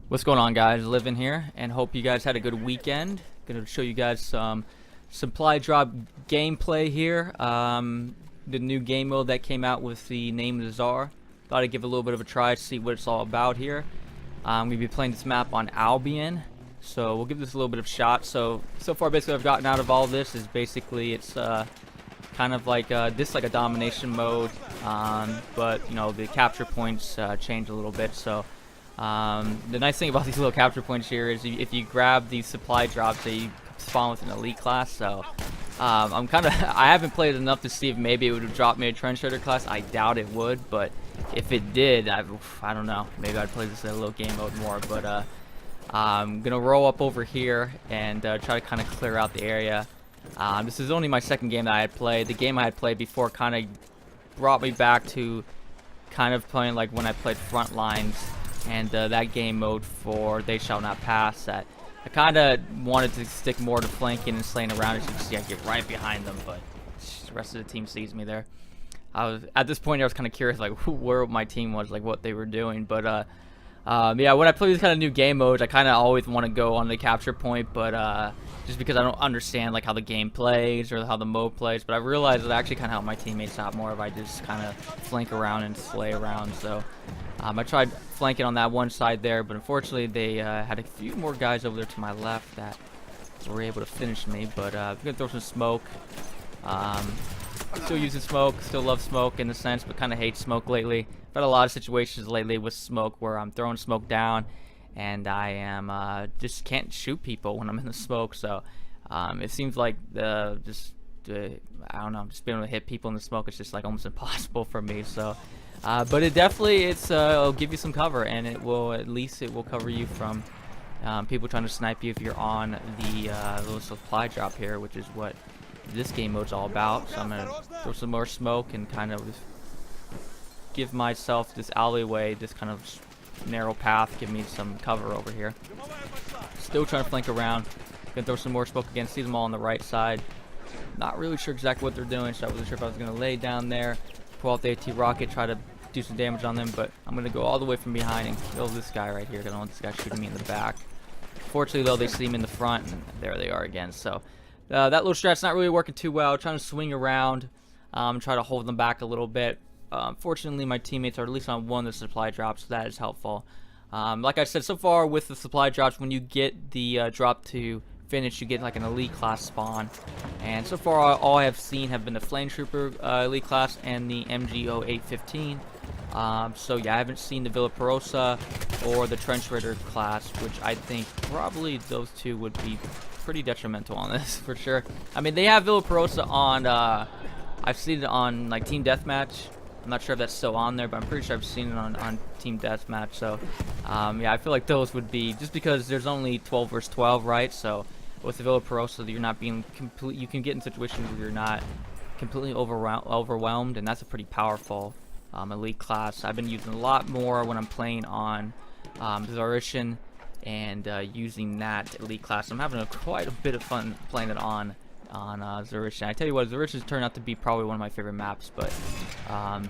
What's going on, guys? Living here, and hope you guys had a good weekend. Gonna show you guys some supply drop gameplay here. The new game mode that came out with the name of the Czar. Thought I'd give it a little bit of a try to see what it's all about here. I'm gonna be playing this map on Albion, so we'll give this a little bit of a shot. So far, basically, what I've gotten out of all this is basically it's kind of like this, like a domination mode, but you know the capture points change a little bit. So. The nice thing about these little capture points here is if you grab these supply drops, they spawn with an elite class. So I'm kind of I haven't played enough to see if maybe it would have dropped me a trench raider class. I doubt it would, but if it did, I don't know. Maybe I'd play this in a little game mode more. But I'm gonna roll up over here and try to kind of clear out the area. This is only my second game that I had played. The game I had played before kind of brought me back to kind of playing like when I played Frontlines. And that game mode for They Shall Not Pass, that I kind of wanted to stick more to flanking and slaying around. As you can see, I get right behind them, but the rest of the team sees me there. At this point, I was kind of curious, like where my team was, like what they were doing. But yeah, when I play these kind of new game modes, I kind of always want to go on the capture point, but just because I don't understand like how the game plays or how the mode plays. But I realized it actually kind of helped my teammates out more if I just kind of flank around and slay around. So. I tried flanking on that one side there, but unfortunately they had a few more guys over there to my left that were able to finish me. But I'm going to throw some smoke. Still using smoke, still love smoke in a sense, but kind of hate smoke lately. I've had a lot of situations lately with smoke where I'm throwing smoke down and I am just can't shoot people when I'm in the smoke. So it seems like I don't know, just being able to hit people in the smoke is just like almost impossible for me. So. But it definitely it'll give you some cover, and it will at least cover you from people trying to snipe you if you're on the little supply drop here, which is what this game mode's all about. So I'm gonna throw some more smoke and kind of give myself this alleyway, this kind of narrow path, give me some cover over here. Still trying to flank around. Gonna throw some more smoke again. See them all on the right side. Not really sure exactly what they're doing, so I wasn't sure if I was gonna lay down there, pull out the AT rocket, try to do some damage on them, but I'm gonna go all the way from behind and kill this guy right here because I don't want this guy shooting me in the back. Fortunately though, they see him in the front and there they are again. So that little strat's not really working too well. Trying to swing around, try to hold them back a little bit. Fortunately my teammates are at least on one of the supply drops, so that is helpful. Like I said, so far with the supply drops, when you get the drop to finish, you get like an elite class spawn, and so far all I have seen have been the Flame Trooper elite class and the MGO 815. So yeah, I haven't seen the Villa Perosa or the Trench Raider class, which I think probably those two would be pretty detrimental on this for sure. I mean, they have Villa Perosa on I've seen it on like Team Deathmatch. I'm not sure if that's still on there, but I'm pretty sure I've seen it on Team Deathmatch. So yeah, I feel like those would be, just because there's only 12 versus 12, right? So with the Villa Perosa, you're not being complete. You can get in situations where you're not completely overwhelmed, and that's a pretty powerful elite class. I've been using a lot more when I'm playing on Zarishan and using that elite class. I'm having quite a bit of fun playing it on Zarishan. I tell you what, Zarishan's turned out to be probably one of my favorite maps, but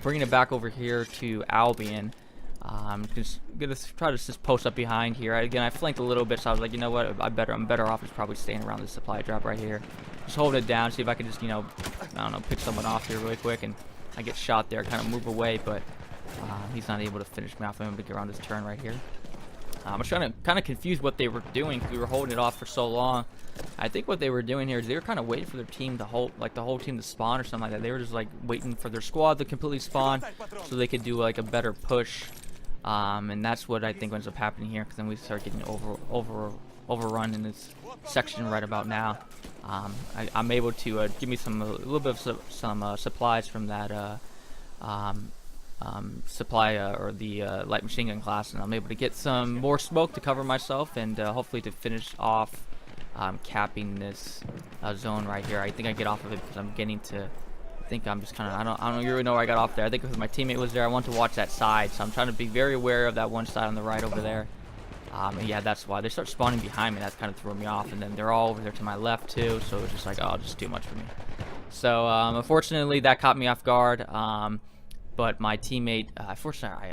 bringing it back over here to Albion, I'm just gonna try to just post up behind here. Again, I flanked a little bit, so I was like, you know what, I'm better off just probably staying around this supply drop right here, just holding it down, see if I can just, you know, I don't know, pick someone off here really quick, and I get shot there, kind of move away, but he's not able to finish me off. I'm able to get around his turn right here. I was trying to kind of confuse what they were doing because we were holding it off for so long. I think what they were doing here is they were kind of waiting for their team to hold, like the whole team to spawn or something like that. They were just like waiting for their squad to completely spawn so they could do like a better push. And that's what I think ends up happening here, because then we start getting overrun in this section right about now. I'm able to give me a little bit of some supplies from that supply or the light machine gun class, and I'm able to get some more smoke to cover myself and hopefully to finish off capping this zone right here. I think I get off of it because I'm getting to, I think I'm just kind of, I don't really know where I got off there. I think because my teammate was there, I want to watch that side, so I'm trying to be very aware of that one side on the right over there. And yeah, that's why they start spawning behind me. That's kind of threw me off, and then they're all over there to my left too, so it's just like, oh, just too much for me. So unfortunately that caught me off guard. But my teammate, unfortunately,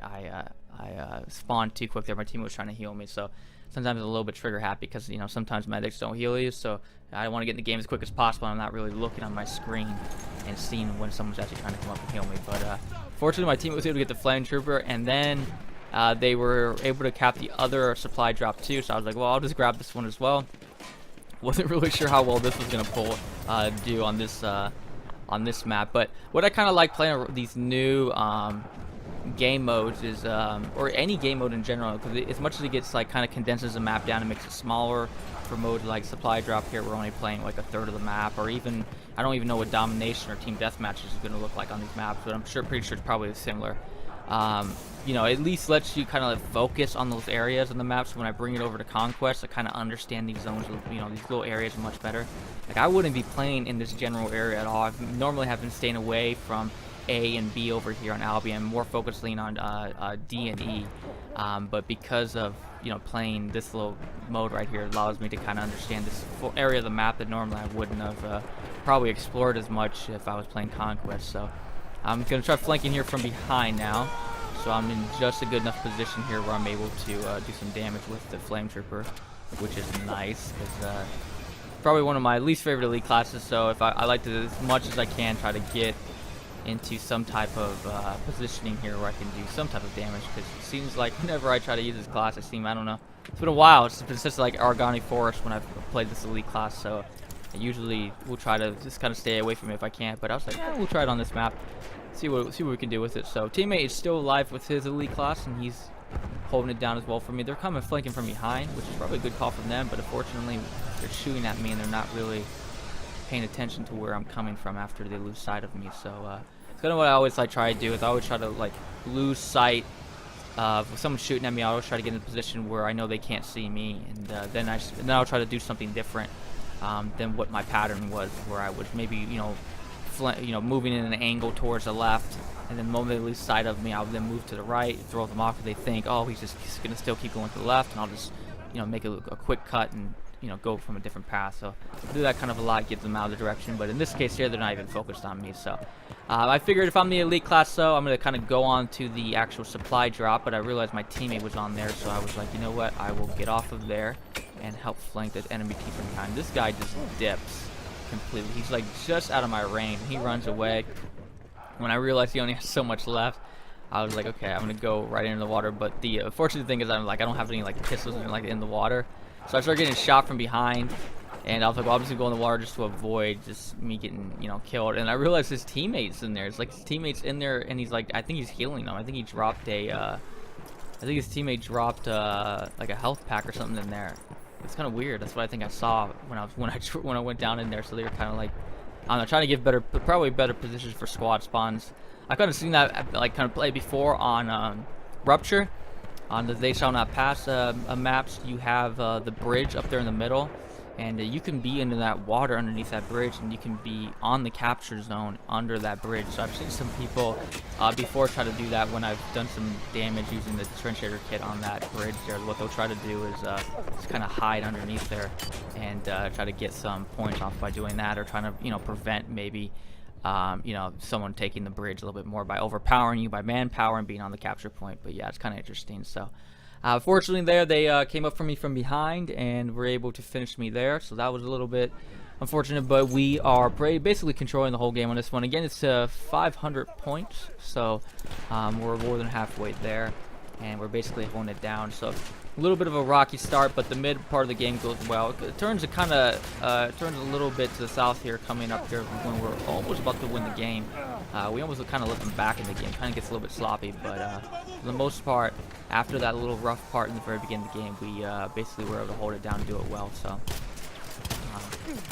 spawned too quick there. My team was trying to heal me, so sometimes I'm a little bit trigger happy because sometimes medics don't heal you, so I want to get in the game as quick as possible. I'm not really looking on my screen and seeing when someone's actually trying to come up and heal me. But fortunately, my team was able to get the Flame Trooper, and then they were able to cap the other supply drop too. So I was like, well, I'll just grab this one as well. Wasn't really sure how well this was gonna do on this map, but what I kind of like playing these new game modes is, or any game mode in general, because as much as it gets like kind of condenses the map down and makes it smaller. For modes like supply drop here, we're only playing like a third of the map, or even I don't even know what domination or team deathmatch is going to look like on these maps, but I'm pretty sure it's probably similar. At least lets you kind of like focus on those areas on the map. So when I bring it over to Conquest, I kind of understand these zones, these little areas much better. Like I wouldn't be playing in this general area at all. I normally have been staying away from A and B over here on Albion, more focusing on D and E. But because of playing this little mode right here, allows me to kind of understand this full area of the map that normally I wouldn't have probably explored as much if I was playing Conquest. So I'm gonna try flanking here from behind now. So I'm in just a good enough position here where I'm able to do some damage with the Flame Trooper, which is nice because probably one of my least favorite elite classes. So if I like to, as much as I can, try to get into some type of positioning here where I can do some type of damage, because it seems like whenever I try to use this class, I don't know, it's been a while. It's been since like Argani Forest when I've played this elite class, so I usually will try to just kind of stay away from it if I can. But I was like, yeah, we'll try it on this map, see what we can do with it. So teammate is still alive with his elite class, and he's holding it down as well for me. They're coming flanking from behind, which is probably a good call from them, but unfortunately they're shooting at me and they're not really paying attention to where I'm coming from after they lose sight of me. So it's kind of what I always try to do. Is I always try to lose sight of someone shooting at me. I always try to get in a position where I know they can't see me, and then I'll try to do something different than what my pattern was, where I was maybe moving in an angle towards the left, and then the moment they lose sight of me, I'll then move to the right, throw them off, and they think, oh, he's gonna still keep going to the left, and I'll just make a quick cut and go from a different path. So I do that kind of a lot, get them out of the direction. But in this case here, they're not even focused on me. So I figured if I'm the elite class, though, I'm going to kind of go on to the actual supply drop. But I realized my teammate was on there, so I was like, you know what? I will get off of there and help flank this enemy team from behind. This guy just dips completely. He's like just out of my range. He runs away. When I realized he only has so much left, I was like, okay, I'm gonna go right into the water. But the unfortunate thing is, I don't have any pistols in the water. So I started getting shot from behind, and I was like, well, I'm just gonna go in the water just to avoid just me getting, killed. And I realized his teammate's in there. It's like his teammate's in there, and he's like, I think he's healing them. I think he dropped I think his teammate dropped like a health pack or something in there. It's kind of weird. That's what I think I saw when I went down in there. So they were kind of I don't know, trying to give probably better positions for squad spawns. I kind of seen that kind of play before on Rupture. On the They Shall Not Pass maps, you have the bridge up there in the middle, and you can be into that water underneath that bridge, and you can be on the capture zone under that bridge. So I've seen some people before try to do that when I've done some damage using the Trenchator kit on that bridge there. What they'll try to do is just kind of hide underneath there and try to get some points off by doing that, or trying to prevent maybe someone taking the bridge a little bit more by overpowering you by manpower and being on the capture point. But yeah, it's kind of interesting. So fortunately there, they came up for me from behind and were able to finish me there. So that was a little bit unfortunate, but we are basically controlling the whole game on this one. Again, it's 500 points, so we're more than halfway there, and we're basically holding it down. So a little bit of a rocky start, but the mid part of the game goes well. It turns turns a little bit to the south here, coming up here when we're almost about to win the game. We almost kind of let them back in the game. Kind of gets a little bit sloppy, but for the most part, after that little rough part in the very beginning of the game, we basically were able to hold it down and do it well. So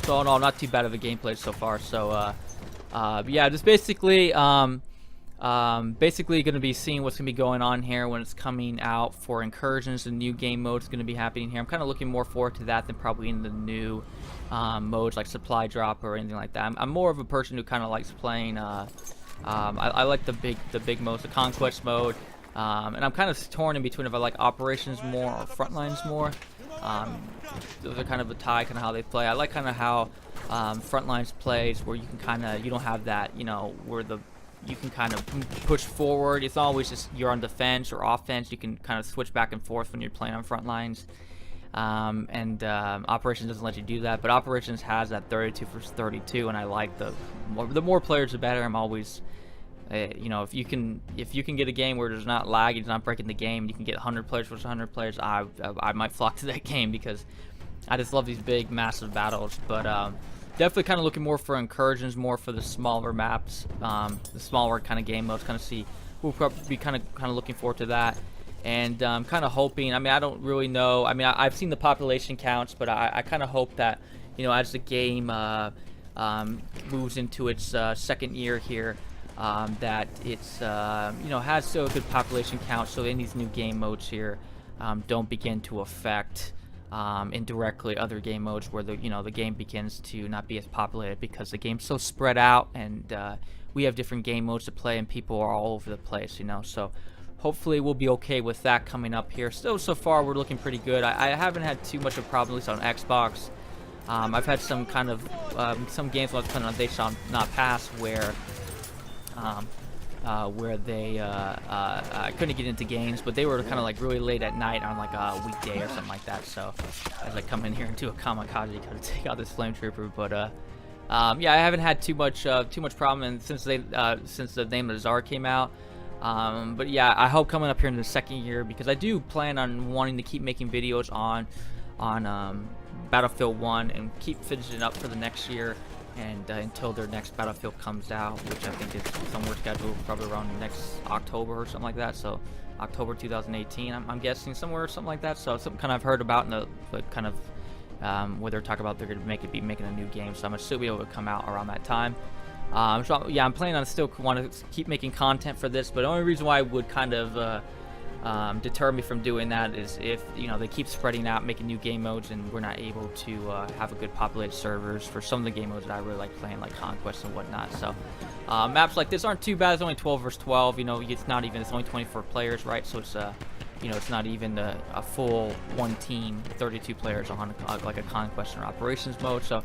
all in all, not too bad of a gameplay so far. So yeah, just basically going to be seeing what's going to be going on here when it's coming out for incursions. The new game mode's going to be happening here. I'm kind of looking more forward to that than probably in the new modes like supply drop or anything like that. I'm more of a person who kind of likes playing I like the big modes, the conquest mode, and I'm kind of torn in between if I like operations more or frontlines more. Those are kind of a tie, kind of how they play. I like kind of how frontlines plays, where you can you don't have that, where the you can kind of push forward. It's always just you're on defense or offense. You can kind of switch back and forth when you're playing on front lines. Operations doesn't let you do that, but Operations has that 32 versus 32, and I like the more players the better. I'm always if you can get a game where there's not lag, it's not breaking the game, and you can get 100 players versus 100 players, I might flock to that game because I just love these big, massive battles. But definitely kind of looking more for incursions, more for the smaller maps, the smaller kind of game modes. Kind of see, we'll probably be kind of looking forward to that. And kind of hoping. I mean, I don't really know. I mean, I've seen the population counts, but I kind of hope that as the game moves into its second year here, that it's has still a good population count, so in these new game modes here don't begin to affect indirectly other game modes where the game begins to not be as populated, because the game's so spread out, and we have different game modes to play, and people are all over the place, so hopefully we'll be okay with that coming up here. Still, so far we're looking pretty good. I haven't had too much of a problem, at least on Xbox. I've had some kind of some games when I was playing on They Shall Not Pass where they I couldn't get into games, but they were kind of like really late at night on like a weekday or something like that. So as I come in here and do a kamikaze to take out this flame trooper, but yeah, I haven't had too much problem, and since the Name of the Tsar came out. But yeah, I hope coming up here in the second year, because I do plan on wanting to keep making videos on Battlefield 1 and keep finishing up for the next year, and until their next Battlefield comes out, which I think is somewhere scheduled probably around next October or something like that. So October 2018, I'm guessing, somewhere or something like that. So something kind of I've heard about in the kind of where they're talking about they're going to be making a new game. So I'm gonna still be able to come out around that time. So yeah, I'm planning on still want to keep making content for this, but the only reason why I would kind of deter me from doing that is if they keep spreading out, making new game modes, and we're not able to have a good populated servers for some of the game modes that I really like playing, like Conquest and whatnot. So maps like this aren't too bad. It's only 12 versus 12. It's only 24 players, right? So it's it's not even a full one team, 32 players on like a Conquest or Operations mode. So,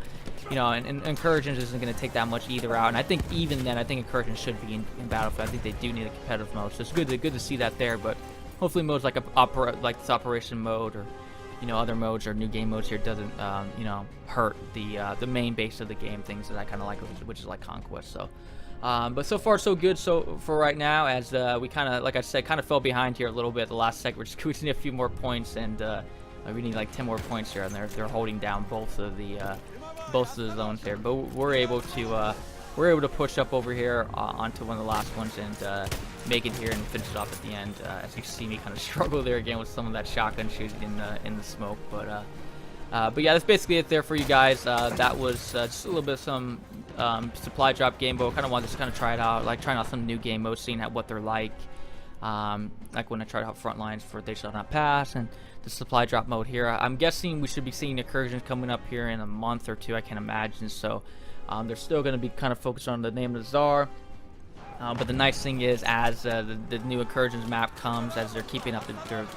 and Incursions isn't going to take that much either out. And I think even then, I think Incursions should be in Battlefield. I think they do need a competitive mode. So it's good to see that there. But hopefully modes like this Operation mode, or other modes or new game modes here doesn't hurt the main base of the game, things that I kind of like, which is like Conquest. So. But so far so good for right now, as we kind of, like I said, kind of fell behind here a little bit the last second. We're just need a few more points, and we need like 10 more points here, and they're holding down both of the zones here. But we're able to push up over here onto one of the last ones and make it here and finish it off at the end. As you see me kind of struggle there again with some of that shotgun shooting in the smoke, but yeah, that's basically it there for you guys. That was just a little bit of some supply drop game mode. Kind of wanted to kind of try it out, like trying out some new game modes, seeing what they're like. Like when I tried out Frontlines for They Shall Not Pass, and the supply drop mode here. I'm guessing we should be seeing Incursions coming up here in a month or two, I can imagine. So they're still going to be kind of focused on the Name of the Tsar. But the nice thing is, as the new Incursions map comes, as they're keeping up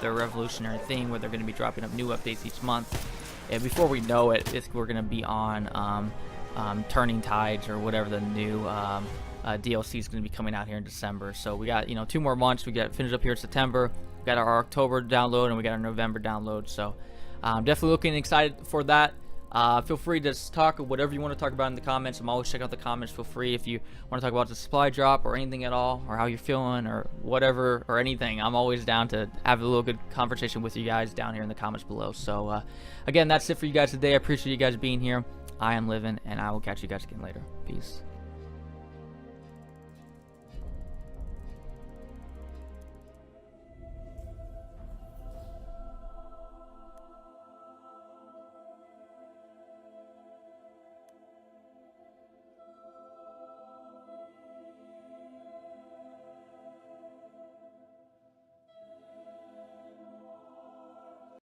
their revolutionary thing, where they're going to be dropping up new updates each month, and before we know it, we're going to be on Turning Tides, or whatever the new DLC is going to be coming out here in December. So we got 2 more months. We got finished up here in September. We got our October download, and we got our November download. So definitely looking excited for that. Feel free to talk whatever you want to talk about in the comments. I'm always checking out the comments. Feel free if you want to talk about the supply drop or anything at all, or how you're feeling, or whatever, or anything. I'm always down to have a little good conversation with you guys down here in the comments below. So again, that's it for you guys today. I appreciate you guys being here. I am Living, and I will catch you guys again later. Peace.